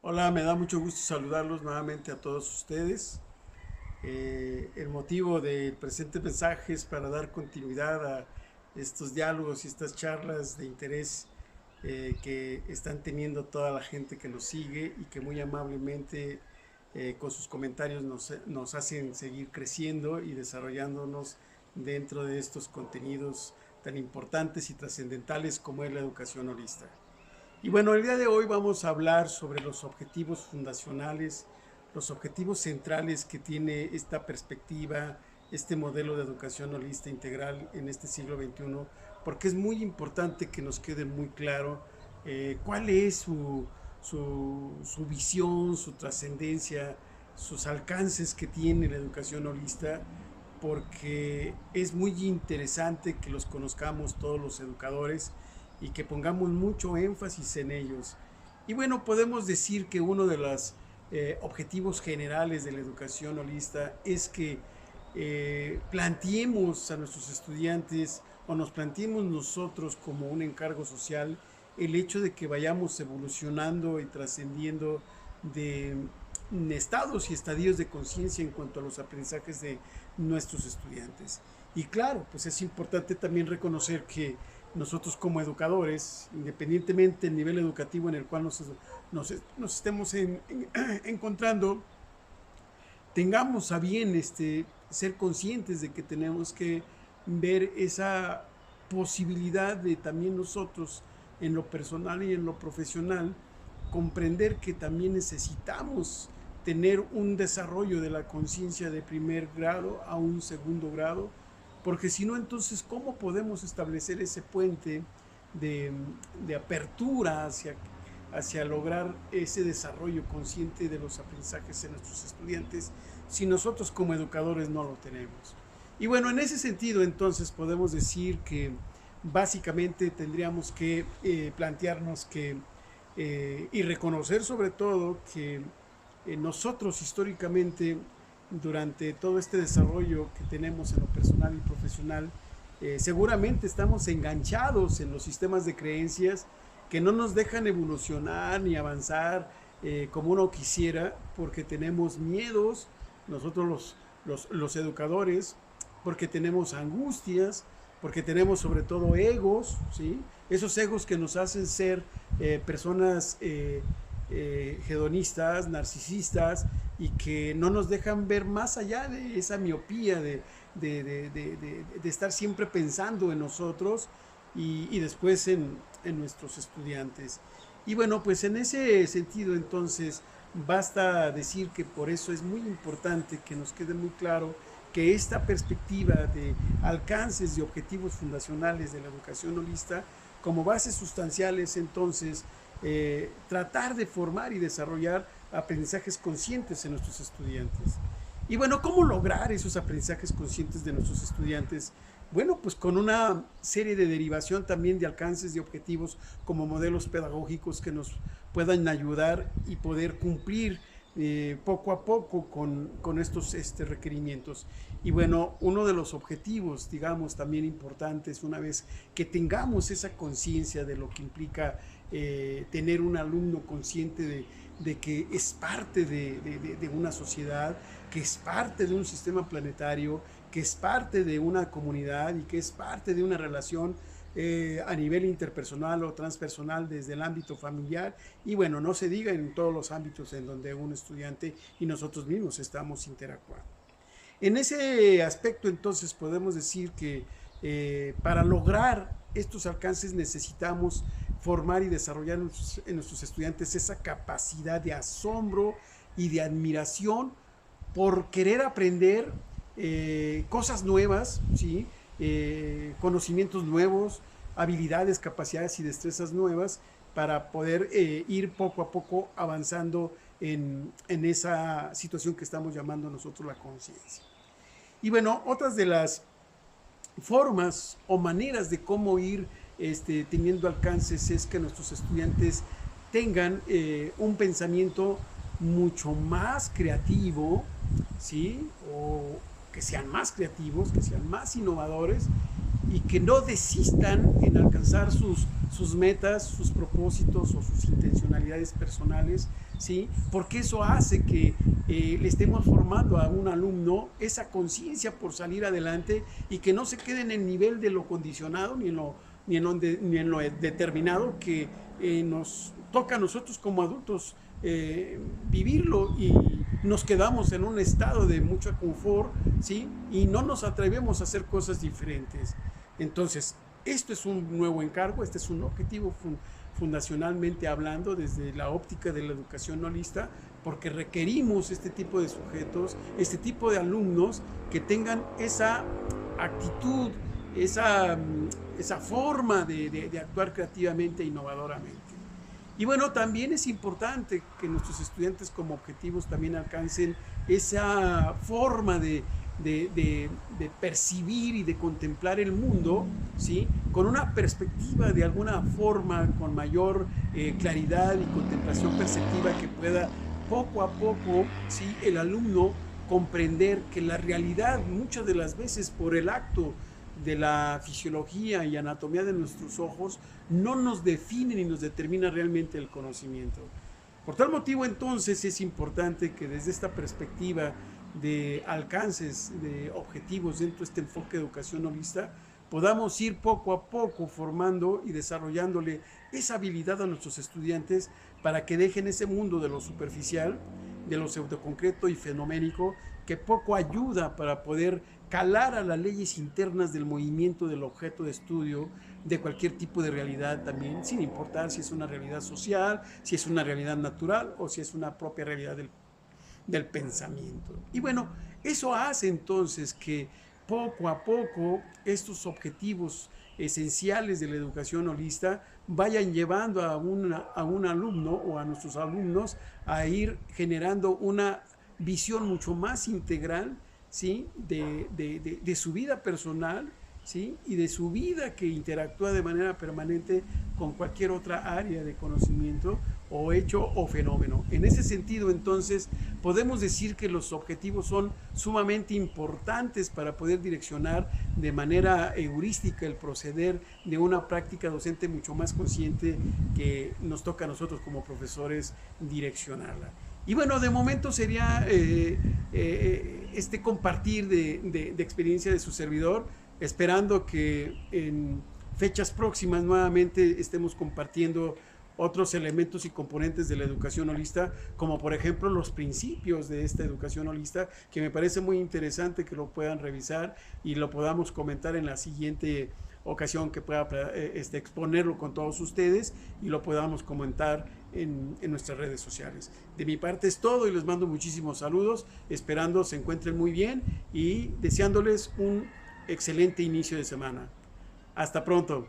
Hola, me da mucho gusto saludarlos nuevamente a todos ustedes. El motivo del presente mensaje es para dar continuidad a estos diálogos y estas charlas de interés que están teniendo toda la gente que nos sigue y que muy amablemente con sus comentarios nos hacen seguir creciendo y desarrollándonos dentro de estos contenidos tan importantes y trascendentales como es la educación holista. Y bueno, el día de hoy vamos a hablar sobre los objetivos fundacionales, los objetivos centrales que tiene esta perspectiva, este modelo de educación holista integral en este siglo XXI, porque es muy importante que nos quede muy claro cuál es su visión, su trascendencia, sus alcances que tiene la educación holista, porque es muy interesante que los conozcamos todos los educadores y que pongamos mucho énfasis en ellos. Y bueno, podemos decir que uno de los objetivos generales de la educación holista es que planteemos a nuestros estudiantes o nos planteemos nosotros como un encargo social el hecho de que vayamos evolucionando y trascendiendo de estados y estadios de conciencia en cuanto a los aprendizajes de nuestros estudiantes. Y claro, pues es importante también reconocer que nosotros como educadores, independientemente del nivel educativo en el cual nos estemos encontrando, tengamos a bien ser conscientes de que tenemos que ver esa posibilidad de también nosotros en lo personal y en lo profesional comprender que también necesitamos tener un desarrollo de la conciencia de primer grado a un segundo grado, porque si no, entonces, ¿cómo podemos establecer ese puente de, de apertura hacia lograr ese desarrollo consciente de los aprendizajes en nuestros estudiantes si nosotros como educadores no lo tenemos? Y bueno, en ese sentido, entonces, podemos decir que básicamente tendríamos que plantearnos que y reconocer sobre todo que nosotros históricamente durante todo este desarrollo que tenemos en lo personal y profesional, seguramente estamos enganchados en los sistemas de creencias que no nos dejan evolucionar ni avanzar como uno quisiera, porque tenemos miedos, nosotros los educadores, porque tenemos angustias, porque tenemos sobre todo egos, ¿sí? Esos egos que nos hacen ser personas hedonistas, narcisistas, y que no nos dejan ver más allá de esa miopía de estar siempre pensando en nosotros y después en nuestros estudiantes. Y bueno, pues en ese sentido entonces basta decir que por eso es muy importante que nos quede muy claro que esta perspectiva de alcances y objetivos fundacionales de la educación holista como bases sustanciales entonces tratar de formar y desarrollar aprendizajes conscientes en nuestros estudiantes. Y bueno, ¿cómo lograr esos aprendizajes conscientes de nuestros estudiantes? Bueno, pues con una serie de derivación también de alcances y objetivos como modelos pedagógicos que nos puedan ayudar y poder cumplir poco a poco con estos requerimientos. Y bueno, uno de los objetivos, digamos, también importantes, una vez que tengamos esa conciencia de lo que implica tener un alumno consciente de que es parte de una sociedad, que es parte de un sistema planetario, que es parte de una comunidad y que es parte de una relación a nivel interpersonal o transpersonal desde el ámbito familiar y bueno, no se diga en todos los ámbitos en donde un estudiante y nosotros mismos estamos interactuando. En ese aspecto entonces podemos decir que para lograr estos alcances necesitamos formar y desarrollar en nuestros estudiantes esa capacidad de asombro y de admiración por querer aprender cosas nuevas, ¿sí? Conocimientos nuevos, habilidades, capacidades y destrezas nuevas para poder ir poco a poco avanzando en esa situación que estamos llamando nosotros la conciencia. Y bueno, otras de las formas o maneras de cómo ir teniendo alcances es que nuestros estudiantes tengan un pensamiento mucho más creativo, ¿sí? O que sean más creativos, que sean más innovadores y que no desistan en alcanzar sus sus metas, sus propósitos o sus intencionalidades personales, ¿sí? Porque eso hace que le estemos formando a un alumno esa conciencia por salir adelante y que no se quede en el nivel de lo condicionado ni en lo determinado que nos toca a nosotros como adultos vivirlo, y nos quedamos en un estado de mucho confort, ¿sí? Y no nos atrevemos a hacer cosas diferentes. Entonces, esto es un nuevo encargo, este es un objetivo fundacionalmente hablando desde la óptica de la educación holista, porque requerimos este tipo de sujetos, este tipo de alumnos que tengan esa actitud, esa forma de actuar creativamente e innovadoramente. Y bueno, también es importante que nuestros estudiantes como objetivos también alcancen esa forma de percibir y de contemplar el mundo, ¿sí? Con una perspectiva de alguna forma, con mayor claridad y contemplación perceptiva, que pueda poco a poco, ¿sí?, el alumno comprender que la realidad muchas de las veces por el acto de la fisiología y anatomía de nuestros ojos no nos define ni nos determina realmente el conocimiento. Por tal motivo, entonces, es importante que desde esta perspectiva de alcances, de objetivos dentro de este enfoque de educación holista, podamos ir poco a poco formando y desarrollándole esa habilidad a nuestros estudiantes para que dejen ese mundo de lo superficial, de lo pseudoconcreto y fenoménico, que poco ayuda para poder calar a las leyes internas del movimiento del objeto de estudio de cualquier tipo de realidad también, sin importar si es una realidad social, si es una realidad natural o si es una propia realidad del pensamiento. Y bueno, eso hace entonces que poco a poco estos objetivos esenciales de la educación holista vayan llevando a un alumno o a nuestros alumnos a ir generando una visión mucho más integral, ¿sí?, de su vida personal, ¿sí?, y de su vida que interactúa de manera permanente con cualquier otra área de conocimiento o hecho o fenómeno. En ese sentido, entonces, podemos decir que los objetivos son sumamente importantes para poder direccionar de manera heurística el proceder de una práctica docente mucho más consciente, que nos toca a nosotros como profesores direccionarla. Y bueno, de momento sería este compartir de experiencia de su servidor, esperando que en fechas próximas nuevamente estemos compartiendo otros elementos y componentes de la educación holista, como por ejemplo los principios de esta educación holista, que me parece muy interesante que lo puedan revisar y lo podamos comentar en la siguiente ocasión, que pueda exponerlo con todos ustedes y lo podamos comentar en nuestras redes sociales. De mi parte es todo y les mando muchísimos saludos, esperando se encuentren muy bien y deseándoles un excelente inicio de semana. Hasta pronto.